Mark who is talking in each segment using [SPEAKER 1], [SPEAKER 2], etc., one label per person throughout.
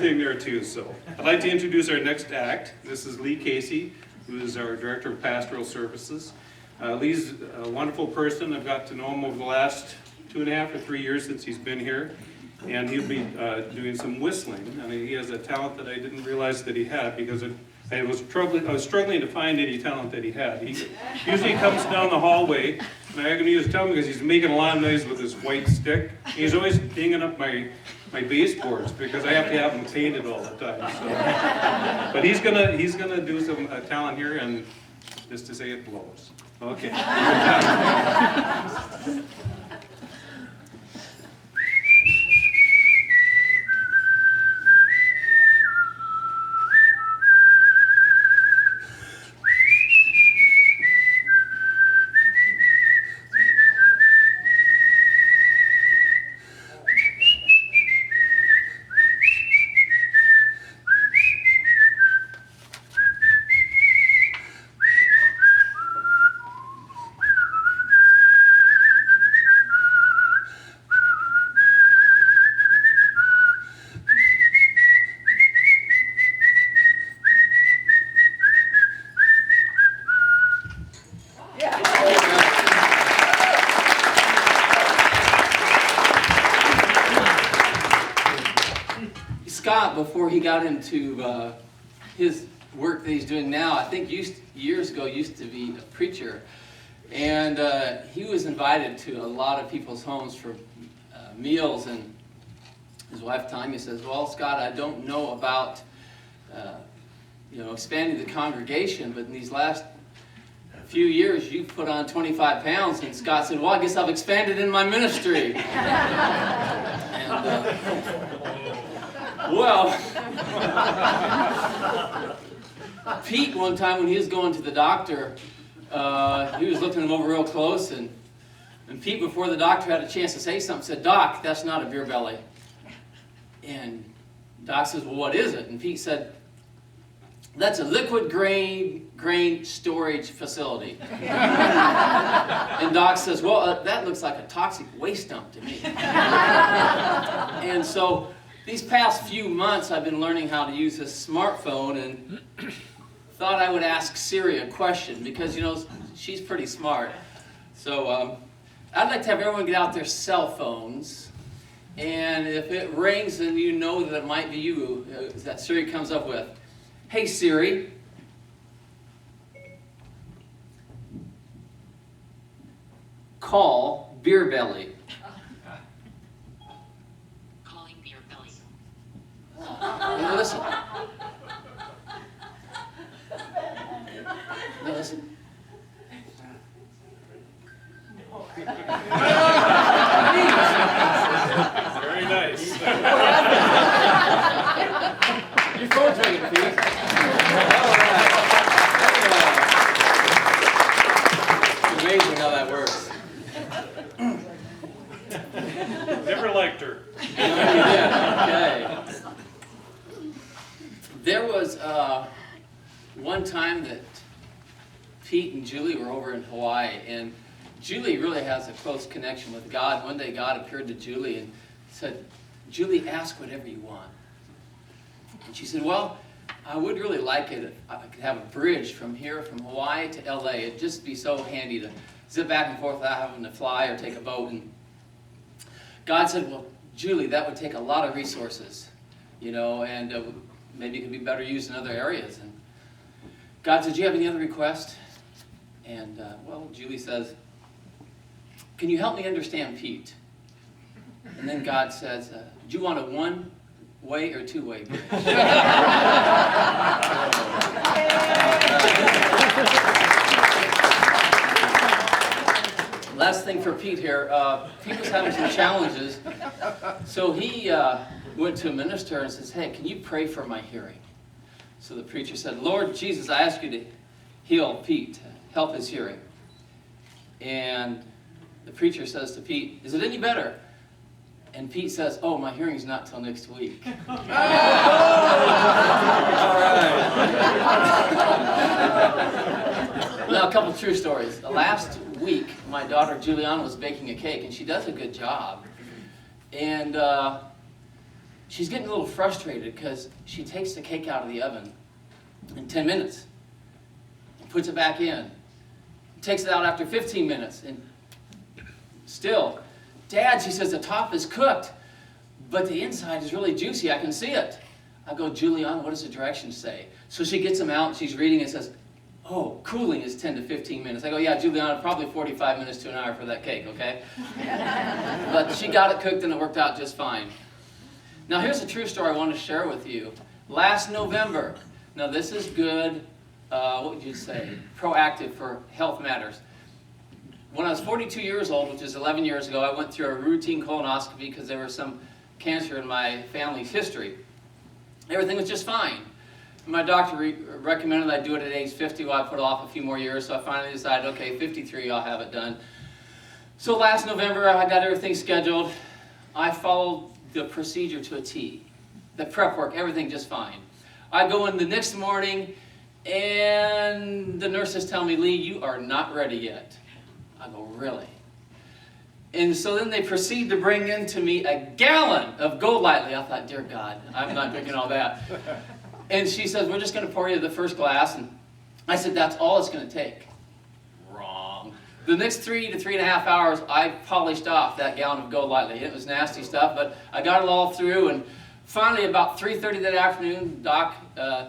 [SPEAKER 1] thing there too. So I'd like to introduce our next act. This is Lee Casey, who is our Director of Pastoral Services. Lee's a wonderful person. I've got to know him over the last 2.5 or 3 years since he's been here. And he'll be doing some whistling. And he has a talent that I didn't realize that he had, because I was struggling to find any talent that he had. He usually comes down the hallway, and I'm going to use his talent because he's making a lot of noise with his white stick. He's always dinging up my baseboards because I have to have them painted all the time. So. But he's gonna do some talent here, and just to say it blows. Okay.
[SPEAKER 2] Scott, before he got into his work that he's doing now, I think years ago used to be a preacher, and he was invited to a lot of people's homes for meals, and his wife Tanya says, "Well, Scott, I don't know about expanding the congregation, but in these last few years you've put on 25 pounds." And Scott said, "Well, I guess I've expanded in my ministry." Well, Pete, one time when he was going to the doctor, he was looking him over real close, and Pete, before the doctor had a chance to say something, said, "Doc, that's not a beer belly." And Doc says, "Well, what is it?" And Pete said, "That's a liquid grain storage facility." And Doc says, "Well, that looks like a toxic waste dump to me." And so these past few months, I've been learning how to use this smartphone, and thought I would ask Siri a question, because, she's pretty smart. So I'd like to have everyone get out their cell phones, and if it rings, then you know that it might be you that Siri comes up with. "Hey, Siri, call Beer Belly." Now listen. Now listen.
[SPEAKER 1] Very nice.
[SPEAKER 2] Your phone's ringing, Pete. It's amazing how that works.
[SPEAKER 1] Never liked her.
[SPEAKER 2] Okay. There was one time that Pete and Julie were over in Hawaii, and Julie really has a close connection with God. One day God appeared to Julie and said, "Julie, ask whatever you want." And she said, "Well, I would really like it if I could have a bridge from here, from Hawaii to LA. It'd just be so handy to zip back and forth without having to fly or take a boat." And God said, "Well, Julie, that would take a lot of resources, and maybe it could be better used in other areas." And God said, "Do you have any other requests?" And, Julie says, "Can you help me understand Pete?" And then God says, "Do you want a one-way or two-way bridge?" Last thing for Pete here. Pete was having some challenges, so he went to a minister and says, "Hey, can you pray for my hearing?" So the preacher said, "Lord Jesus, I ask you to heal Pete, help his hearing." And the preacher says to Pete, "Is it any better?" And Pete says, "Oh, my hearing's not till next week." All right. Now, a couple true stories. Last week, my daughter Juliana was baking a cake, and she does a good job. And she's getting a little frustrated because she takes the cake out of the oven in 10 minutes and puts it back in. Takes it out after 15 minutes and still, Dad, she says, the top is cooked, but the inside is really juicy. I can see it. I go, Juliana, what does the directions say? So she gets them out, and she's reading and says, oh, cooling is 10 to 15 minutes. I go, yeah, Juliana, probably 45 minutes to an hour for that cake, okay? But she got it cooked, and it worked out just fine. Now, here's a true story I want to share with you. Last November, now this is good, what would you say, proactive for health matters. When I was 42 years old, which is 11 years ago, I went through a routine colonoscopy because there was some cancer in my family's history. Everything was just fine. My doctor recommended I do it at age 50 while I put it off a few more years, so I finally decided, okay, 53, I'll have it done. So last November, I got everything scheduled. I followed the procedure to a T. The prep work, everything just fine. I go in the next morning, and the nurses tell me, Lee, you are not ready yet. I go, really? And so then they proceed to bring in to me a gallon of Golightly. I thought, dear God, I'm not drinking all that. And she says, we're just going to pour you the first glass. And I said, that's all it's going to take. Wrong. The next 3 to 3.5 hours, I polished off that gallon of Golightly. It was nasty stuff, but I got it all through. And finally, about 3:30 that afternoon, Doc,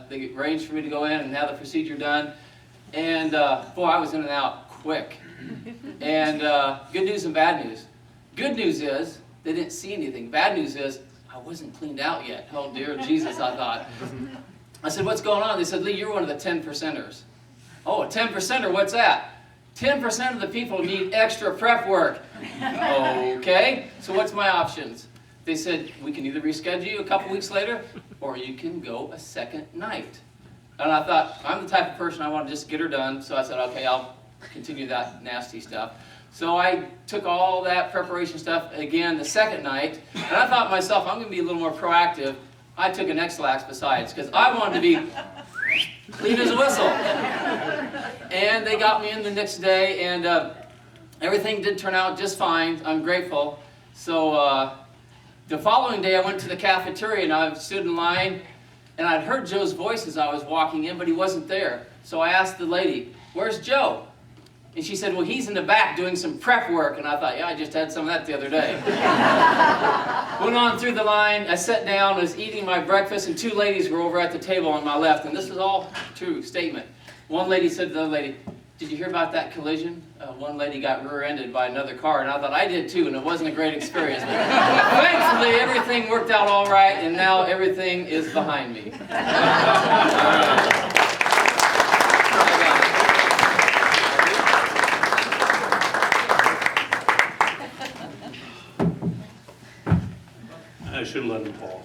[SPEAKER 2] they arranged for me to go in and have the procedure done. And boy, I was in and out quick. And good news and bad news. Good news is they didn't see anything. Bad news is I wasn't cleaned out yet. Oh dear Jesus, I thought. I said, what's going on? They said, Lee, you're one of the 10%ers. Oh, a 10%er, what's that? 10% of the people need extra prep work. Okay, so what's my options? They said, we can either reschedule you a couple weeks later, or you can go a second night. And I thought, I'm the type of person I want to just get her done. So I said, okay, I'll continue that nasty stuff. So I took all that preparation stuff again the second night, and I thought to myself, I'm going to be a little more proactive. I took an X-Lax besides, because I wanted to be clean as a whistle. And they got me in the next day, and everything did turn out just fine. I'm grateful. So the following day, I went to the cafeteria, and I stood in line, and I'd heard Joe's voice as I was walking in, but he wasn't there. So I asked the lady, where's Joe? And she said, well, he's in the back doing some prep work. And I thought, yeah, I just had some of that the other day. Went on through the line. I sat down, was eating my breakfast, and 2 ladies were over at the table on my left. And this is all true statement. One lady said to the other lady, did you hear about that collision? One lady got rear-ended by another car. And I thought, I did too, and it wasn't a great experience. But thankfully, everything worked out all right, and now everything is behind me.
[SPEAKER 1] I should have let him fall.